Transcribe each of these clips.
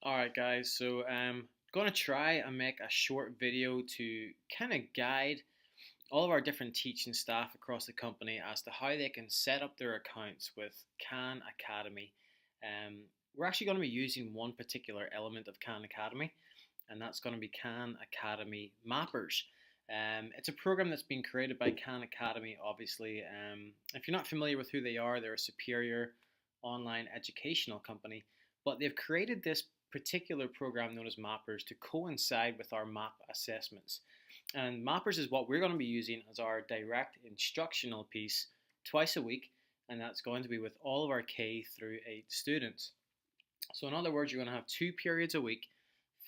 Alright guys, so I'm going to try and make a short video to kind of guide all of our different teaching staff across the company as to how they can set up their accounts with Khan Academy. Um, we're actually going to be using one particular element of Khan Academy, and that's going to be Khan Academy Mappers. It's a program that's been created by Khan Academy, obviously. If you're not familiar with who they are, they're a superior online educational company, but they've created this particular program known as Mappers to coincide with our MAP assessments. And Mappers is what we're going to be using as our direct instructional piece twice a week, and that's going to be with all of our K through 8 students. So in other words, you're going to have 2 periods a week,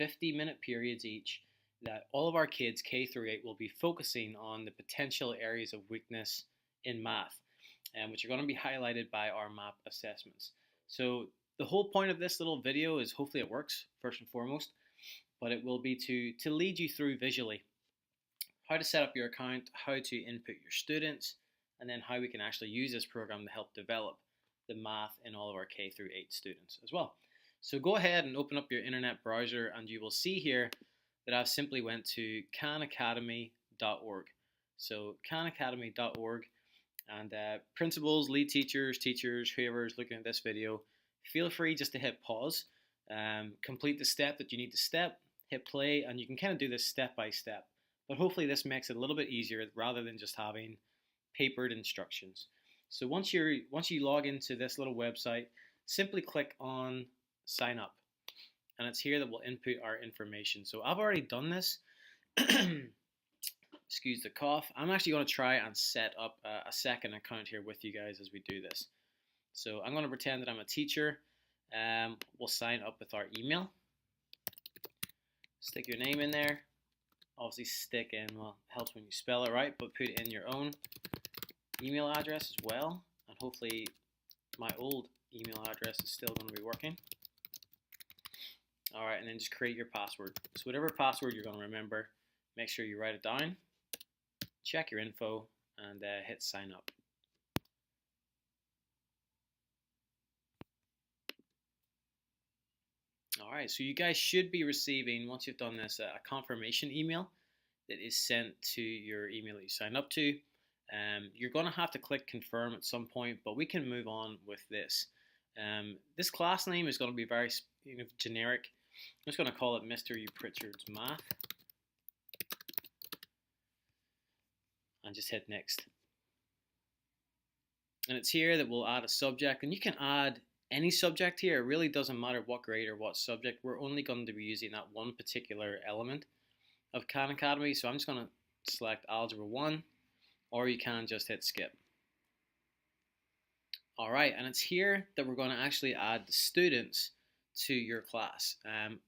50-minute periods each, that all of our kids K through 8 will be focusing on the potential areas of weakness in math, which are going to be highlighted by our MAP assessments. So the whole point of this little video is hopefully it works first and foremost, but it will be to lead you through visually how to set up your account, how to input your students, and then how we can actually use this program to help develop the math in all of our K through 8 students as well. So go ahead and open up your internet browser and you will see here that I've simply went to khanacademy.org. So khanacademy.org, and principals, lead teachers, whoever is looking at this video, feel free just to hit pause, complete the step that you need to step, hit play, and you can kind of do this step by step. But hopefully this makes it a little bit easier rather than just having papered instructions. So once you log into this little website, simply click on sign up. And it's here that we'll input our information. So I've already done this. Excuse the cough. I'm actually going to try and set up a second account here with you guys as we do this. So I'm going to pretend that I'm a teacher. We'll sign up with our email. Stick your name in there. Obviously stick in, well, it helps when you spell it right, but put in your own email address as well. And hopefully my old email address is still going to be working. Alright, and then just create your password. So whatever password you're going to remember, make sure you write it down, check your info, and hit sign up. Alright, so you guys should be receiving, once you've done this, a confirmation email that is sent to your email that you signed up to. You're going to have to click confirm at some point, but we can move on with this. This class name is going to be very generic. I'm just going to call it Mr. U. Pritchard's Math. And just hit next. And it's here that we'll add a subject, and you can add any subject here. It really doesn't matter what grade or what subject. We're only going to be using that one particular element of Khan Academy. So I'm just going to select Algebra 1, or you can just hit skip. Alright, and it's here that we're going to actually add the students to your class.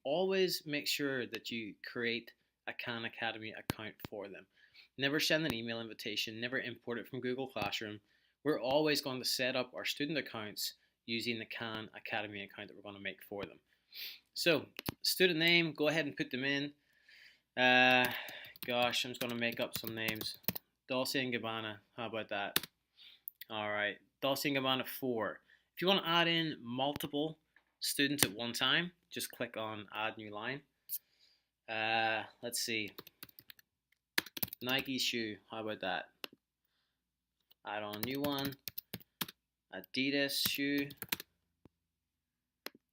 Always make sure that you create a Khan Academy account for them. Never send an email invitation, never import it from Google Classroom. We're always going to set up our student accounts using the Khan Academy account that we're going to make for them. So, student name, go ahead and put them in. Gosh, I'm just going to make up some names. Dolce and Gabbana, how about that? Alright, Dolce and Gabbana 4. If you want to add in multiple students at one time, just click on add new line. Let's see. Nike shoe, how about that? Add on a new one. Adidas shoe.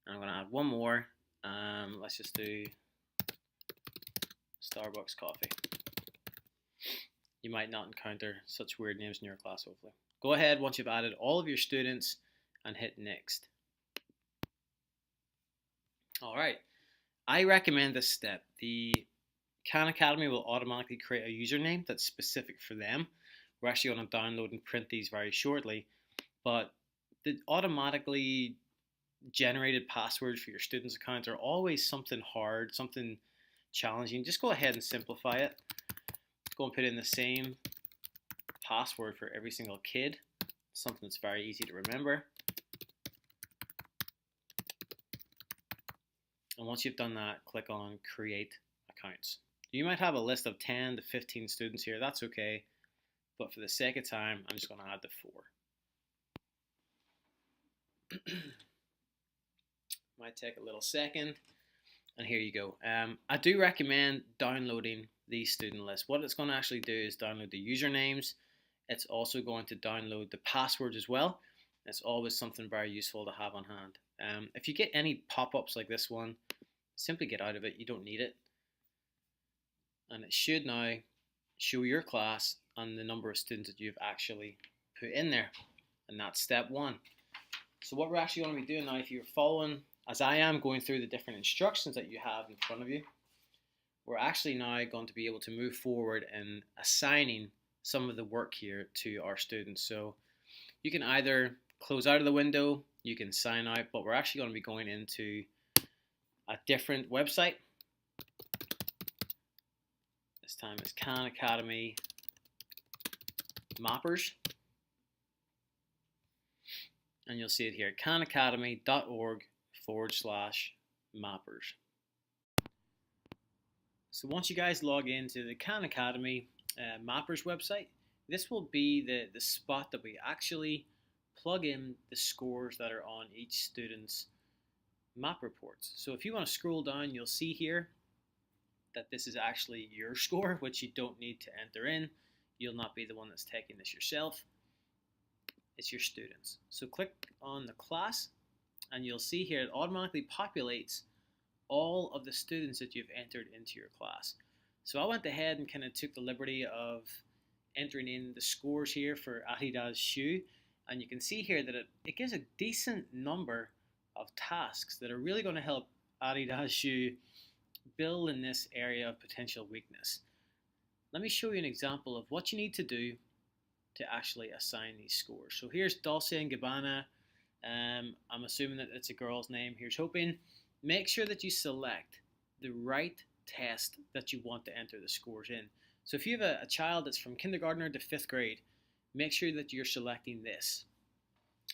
I'm going to add one more. Let's just do Starbucks coffee. You might not encounter such weird names in your class, hopefully. Go ahead once you've added all of your students and hit next. Alright, I recommend this step. The Khan Academy will automatically create a username that's specific for them. We're actually going to download and print these very shortly, but the automatically generated passwords for your students' accounts are always something hard, something challenging. Just go ahead and simplify it. Go and put in the same password for every single kid, something that's very easy to remember. And once you've done that, click on create accounts. You might have a list of 10 to 15 students here, that's okay, but for the sake of time, I'm just going to add the 4. Might take a little second. And here you go. I do recommend downloading the student list. What it's going to actually do is download the usernames. It's also going to download the passwords as well. It's always something very useful to have on hand. If you get any pop-ups like this one, simply get out of it. You don't need it. And it should now show your class and the number of students that you've actually put in there. And that's step one. So what we're actually going to be doing now, if you're following, as I am, going through the different instructions that you have in front of you, we're actually now going to be able to move forward in assigning some of the work here to our students. So you can either close out of the window, you can sign out, but we're actually going to be going into a different website. This time it's Khan Academy Mappers. And you'll see it here, khanacademy.org/mappers. So once you guys log into the Khan Academy Mappers website, this will be the spot that we actually plug in the scores that are on each student's map reports. So if you want to scroll down, you'll see here that this is actually your score, which you don't need to enter in. You'll not be the one that's taking this yourself. It's your students. So click on the class and you'll see here it automatically populates all of the students that you've entered into your class. So I went ahead and kind of took the liberty of entering in the scores here for Adidas Shoe, and you can see here that it gives a decent number of tasks that are really going to help Adidas Shoe build in this area of potential weakness. Let me show you an example of what you need to do to actually assign these scores. So here's Dolce & Gabbana. I'm assuming that it's a girl's name. Here's hoping. Make sure that you select the right test that you want to enter the scores in. So if you have a child that's from kindergartner to 5th grade, make sure that you're selecting this.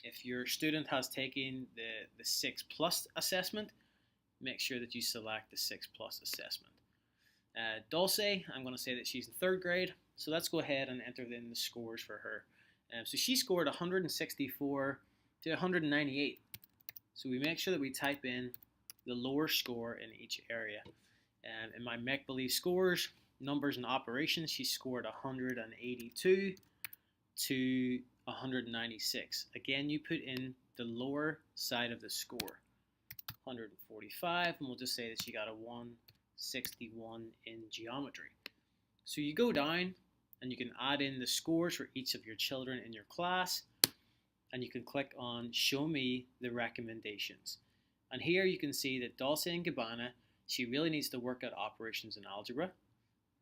If your student has taken the 6+ assessment, make sure that you select the 6+ assessment. Dulce, I'm going to say that she's in 3rd grade, so let's go ahead and enter in the scores for her. So she scored 164 to 198. So we make sure that we type in the lower score in each area. In my make-believe scores, numbers and operations, she scored 182 to 196. Again, you put in the lower side of the score, 145, and we'll just say that she got a 161 in geometry. So you go down and you can add in the scores for each of your children in your class, and you can click on Show Me the Recommendations. And here you can see that Dulce & Gabbana, she really needs to work out operations in algebra,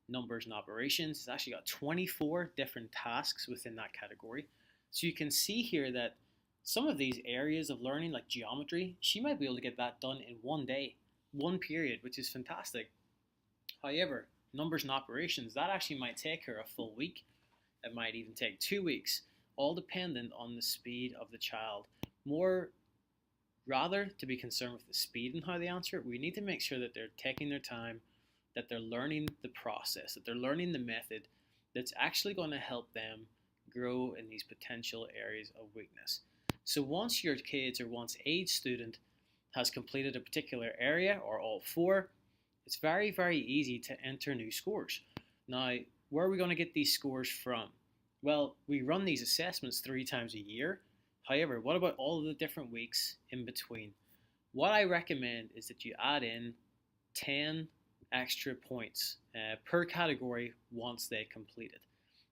numbers and operations. It's actually got 24 different tasks within that category. So you can see here that some of these areas of learning, like geometry, she might be able to get that done in one day, one period, which is fantastic. However, numbers and operations, that actually might take her a full week. It might even take 2 weeks, all dependent on the speed of the child. Rather to be concerned with the speed and how they answer it, we need to make sure that they're taking their time, that they're learning the process, that they're learning the method that's actually going to help them grow in these potential areas of weakness. So once your kids or once a student has completed a particular area or all 4, it's very, very easy to enter new scores. Now, where are we going to get these scores from? Well, we run these assessments 3 times a year. However, what about all of the different weeks in between? What I recommend is that you add in 10 extra points per category once they complete it.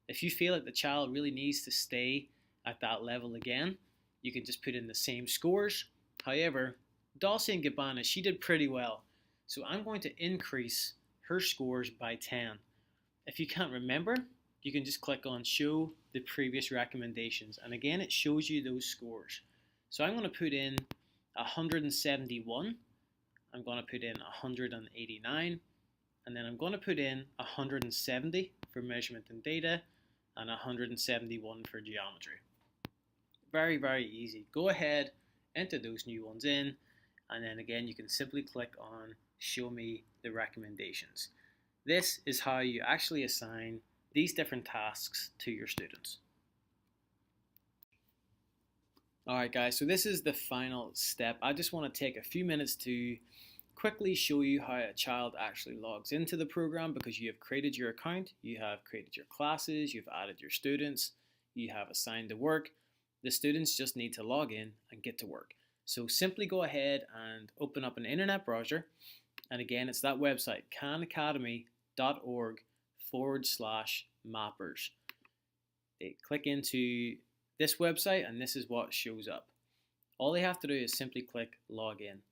If you feel that the child really needs to stay at that level again, you can just put in the same scores. However, Dulce & Gabbana, she did pretty well. So I'm going to increase her scores by 10. If you can't remember, you can just click on Show the Previous Recommendations. And again, it shows you those scores. So I'm going to put in 171. I'm going to put in 189. And then I'm going to put in 170 for measurement and data and 171 for geometry. Very, very easy. Go ahead, enter those new ones in, and then again you can simply click on Show Me the Recommendations. This is how you actually assign these different tasks to your students. Alright guys, so this is the final step. I just want to take a few minutes to quickly show you how a child actually logs into the program because you have created your account, you have created your classes, you've added your students, you have assigned the work. The students just need to log in and get to work. So simply go ahead and open up an internet browser. And again, it's that website, khanacademy.org/mappers. They click into this website and this is what shows up. All they have to do is simply click login.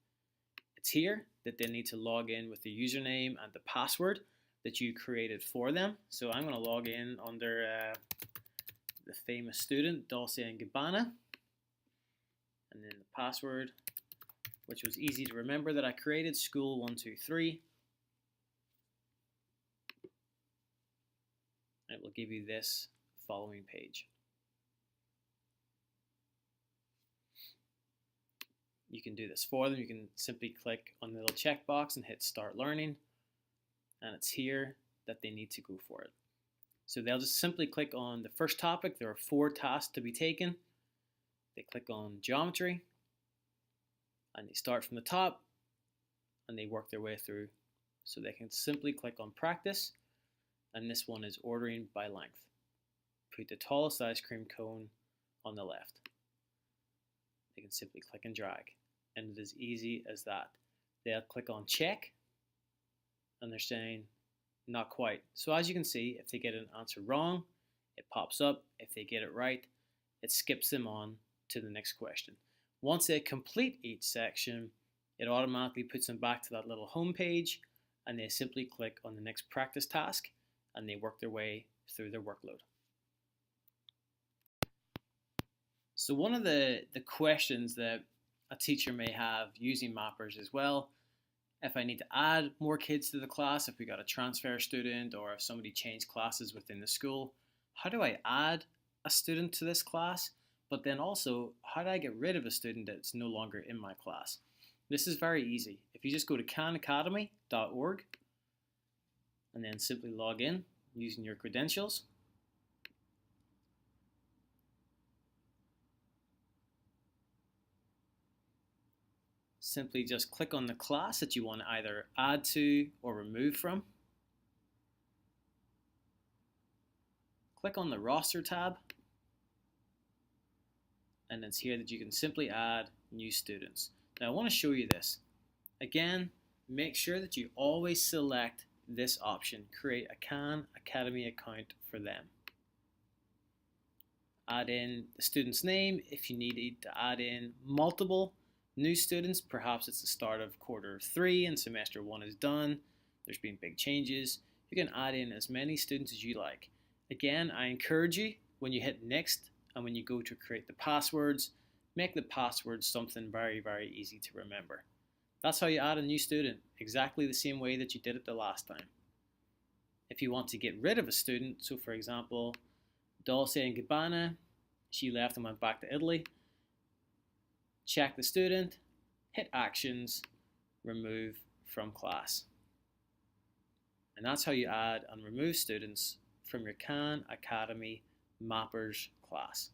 It's here that they need to log in with the username and the password that you created for them. So I'm going to log in under the famous student, Dolce and Gabbana. And then the password, which was easy to remember that I created, school123. And it will give you this following page. You can do this for them. You can simply click on the little checkbox and hit start learning. And it's here that they need to go for it. So they'll just simply click on the first topic. There are 4 tasks to be taken. They click on geometry and they start from the top and they work their way through. So they can simply click on practice, and this one is ordering by length. Put the tallest ice cream cone on the left. They can simply click and drag, and it is easy as that. They'll click on check and they're saying not quite. So as you can see, if they get an answer wrong, it pops up. If they get it right, it skips them on to the next question. Once they complete each section, it automatically puts them back to that little home page, and they simply click on the next practice task and they work their way through their workload. So one of the questions that a teacher may have using Mappers as well, if I need to add more kids to the class, if we got a transfer student, or if somebody changed classes within the school, how do I add a student to this class? But then also, how do I get rid of a student that's no longer in my class? This is very easy. If you just go to khanacademy.org and then simply log in using your credentials. Simply just click on the class that you want to either add to or remove from. Click on the roster tab, and it's here that you can simply add new students. Now I want to show you this. Again, make sure that you always select this option, create a Khan Academy account for them. Add in the student's name. If you needed to add in multiple new students, perhaps it's the start of quarter 3 and semester 1 is done, there's been big changes, you can add in as many students as you like. Again, I encourage you, when you hit next and when you go to create the passwords, make the passwords something very, very easy to remember. That's how you add a new student, exactly the same way that you did it the last time. If you want to get rid of a student, so for example, Dolce and Gabbana, she left and went back to Italy, check the student, hit actions, remove from class. And that's how you add and remove students from your Khan Academy Mappers class.